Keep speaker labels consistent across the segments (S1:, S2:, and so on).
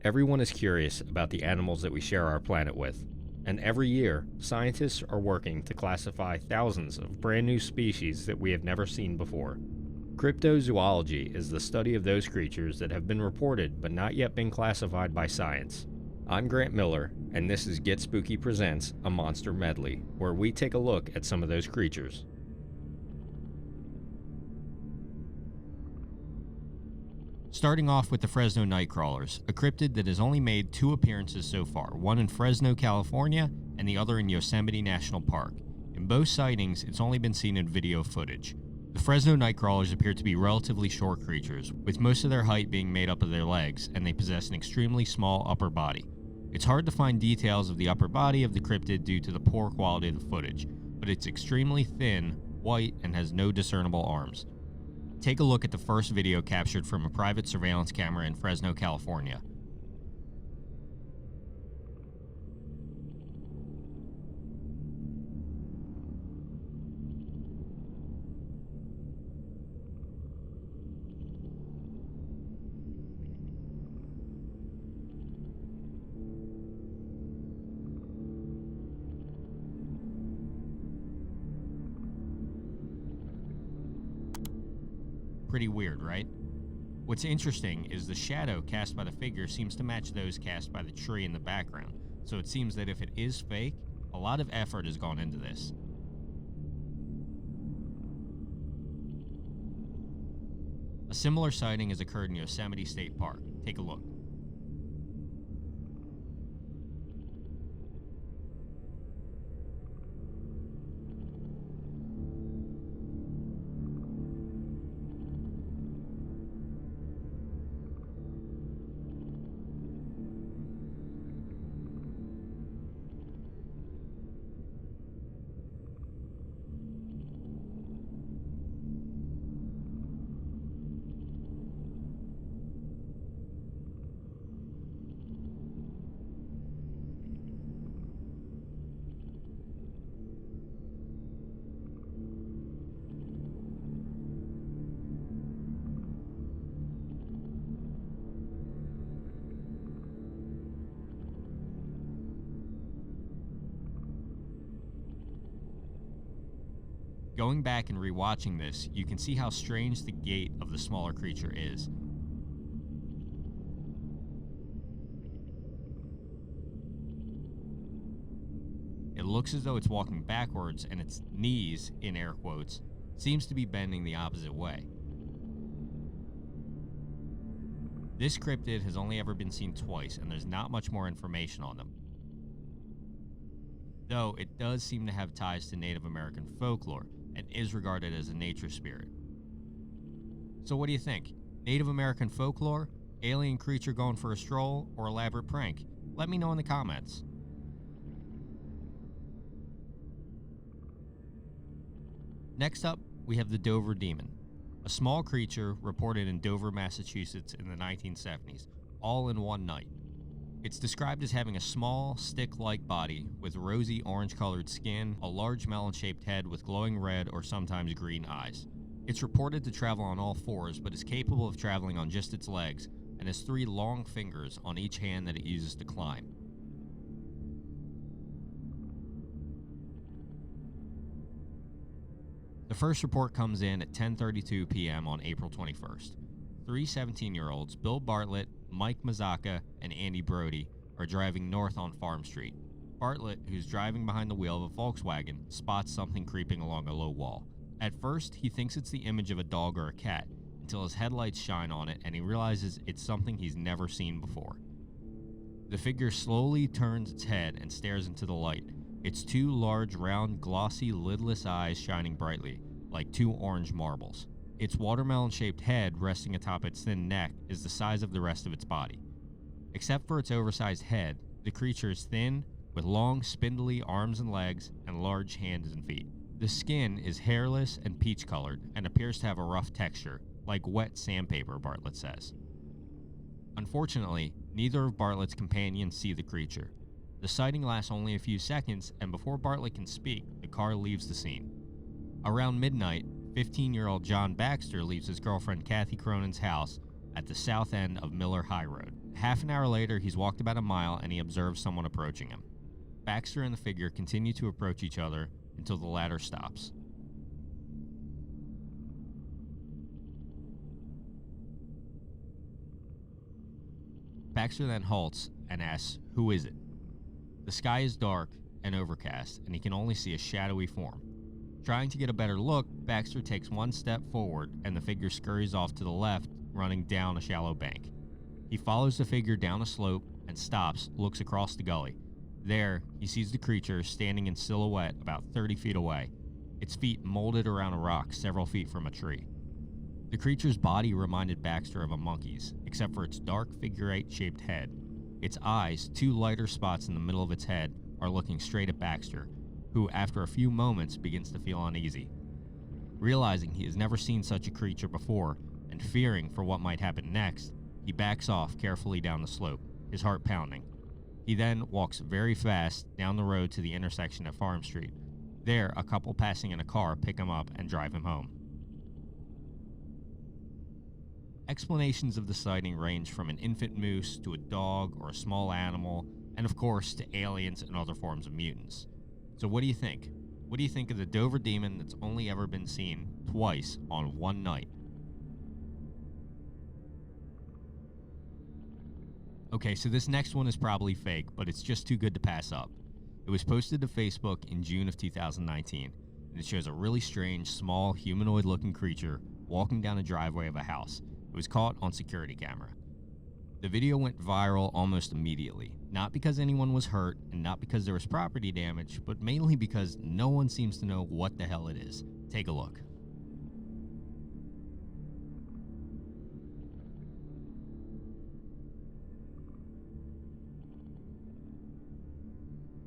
S1: Everyone is curious about the animals that we share our planet with, and every year, scientists are working to classify thousands of brand new species that we have never seen before. Cryptozoology is the study of those creatures that have been reported but not yet been classified by science. I'm Grant Miller, and this is Get Spooky Presents a Monster Medley, where we take a look at some of those creatures. Starting off with the Fresno Nightcrawlers, a cryptid that has only made 2 appearances so far, one in Fresno, California, and the other in Yosemite National Park. In both sightings, it's only been seen in video footage. The Fresno Nightcrawlers appear to be relatively short creatures, with most of their height being made up of their legs, and they possess an extremely small upper body. It's hard to find details of the upper body of the cryptid due to the poor quality of the footage, but it's extremely thin, white, and has no discernible arms. Take a look at the first video captured from a private surveillance camera in Fresno, California. Pretty weird, right? What's interesting is the shadow cast by the figure seems to match those cast by the tree in the background, so it seems that if it is fake, a lot of effort has gone into this. A similar sighting has occurred in Yosemite State Park. Take a look. Going back and rewatching this, you can see how strange the gait of the smaller creature is. It looks as though it's walking backwards, and its knees, in air quotes, seems to be bending the opposite way. This cryptid has only ever been seen twice, and there's not much more information on them. Though it does seem to have ties to Native American folklore, and is regarded as a nature spirit. So what do you think? Native American folklore, alien creature going for a stroll, or elaborate prank? Let me know in the comments. Next up, we have the Dover Demon, a small creature reported in Dover, Massachusetts in the 1970s, all in one night. It's described as having a small, stick-like body with rosy orange-colored skin, a large melon-shaped head with glowing red or sometimes green eyes. It's reported to travel on all fours, but is capable of traveling on just its legs, and has 3 long fingers on each hand that it uses to climb. The first report comes in at 10:32 p.m. on April 21st. 3 17-year-olds, Bill Bartlett, Mike Mazzaka, and Andy Brody, are driving north on Farm Street. Bartlett, who's driving behind the wheel of a Volkswagen, spots something creeping along a low wall. At first, he thinks it's the image of a dog or a cat, until his headlights shine on it and he realizes it's something he's never seen before. The figure slowly turns its head and stares into the light, its 2 large, round, glossy, lidless eyes shining brightly, like 2 orange marbles. Its watermelon-shaped head resting atop its thin neck is the size of the rest of its body. Except for its oversized head, the creature is thin, with long, spindly arms and legs, and large hands and feet. The skin is hairless and peach-colored, and appears to have a rough texture, like wet sandpaper, Bartlett says. Unfortunately, neither of Bartlett's companions see the creature. The sighting lasts only a few seconds, and before Bartlett can speak, the car leaves the scene. Around midnight, 15-year-old John Baxter leaves his girlfriend Kathy Cronin's house at the south end of Miller High Road. Half an hour later, he's walked about a mile and he observes someone approaching him. Baxter and the figure continue to approach each other until the latter stops. Baxter then halts and asks, "Who is it?" The sky is dark and overcast, and he can only see a shadowy form. Trying to get a better look, Baxter takes one step forward, and the figure scurries off to the left, running down a shallow bank. He follows the figure down a slope and stops, looks across the gully. There, he sees the creature standing in silhouette about 30 feet away, its feet molded around a rock several feet from a tree. The creature's body reminded Baxter of a monkey's, except for its dark figure-8-shaped head. Its eyes, two lighter spots in the middle of its head, are looking straight at Baxter, who, after a few moments, begins to feel uneasy. Realizing he has never seen such a creature before, and fearing for what might happen next, he backs off carefully down the slope, his heart pounding. He then walks very fast down the road to the intersection at Farm Street. There, a couple passing in a car pick him up and drive him home. Explanations of the sighting range from an infant moose to a dog or a small animal, and of course to aliens and other forms of mutants. So what do you think? What do you think of the Dover demon that's only ever been seen twice on one night? Okay, so this next one is probably fake, but it's just too good to pass up. It was posted to Facebook in June of 2019, and it shows a really strange, small, humanoid-looking creature walking down a driveway of a house. It was caught on security camera. The video went viral almost immediately, not because anyone was hurt and not because there was property damage, but mainly because no one seems to know what the hell it is. Take a look.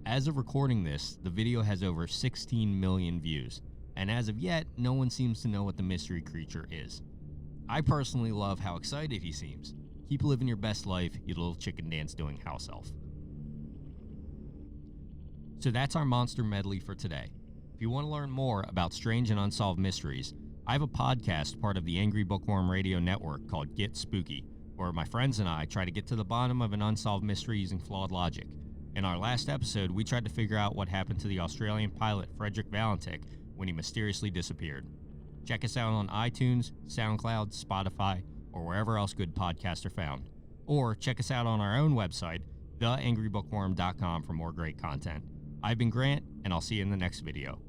S1: As of recording this, the video has over 16 million views, and as of yet, no one seems to know what the mystery creature is. I personally love how excited he seems. Keep living your best life, you little chicken dance doing house elf. So that's our monster medley for today. If you want to learn more about strange and unsolved mysteries, I have a podcast part of the Angry Bookworm radio network called Get Spooky, where my friends and I try to get to the bottom of an unsolved mystery using flawed logic. In our last episode, we tried to figure out what happened to the Australian pilot Frederick Valentik when he mysteriously disappeared. Check us out on iTunes, Soundcloud, Spotify, or wherever else good podcasts are found. Or check us out on our own website, theangrybookworm.com, for more great content. I've been Grant, and I'll see you in the next video.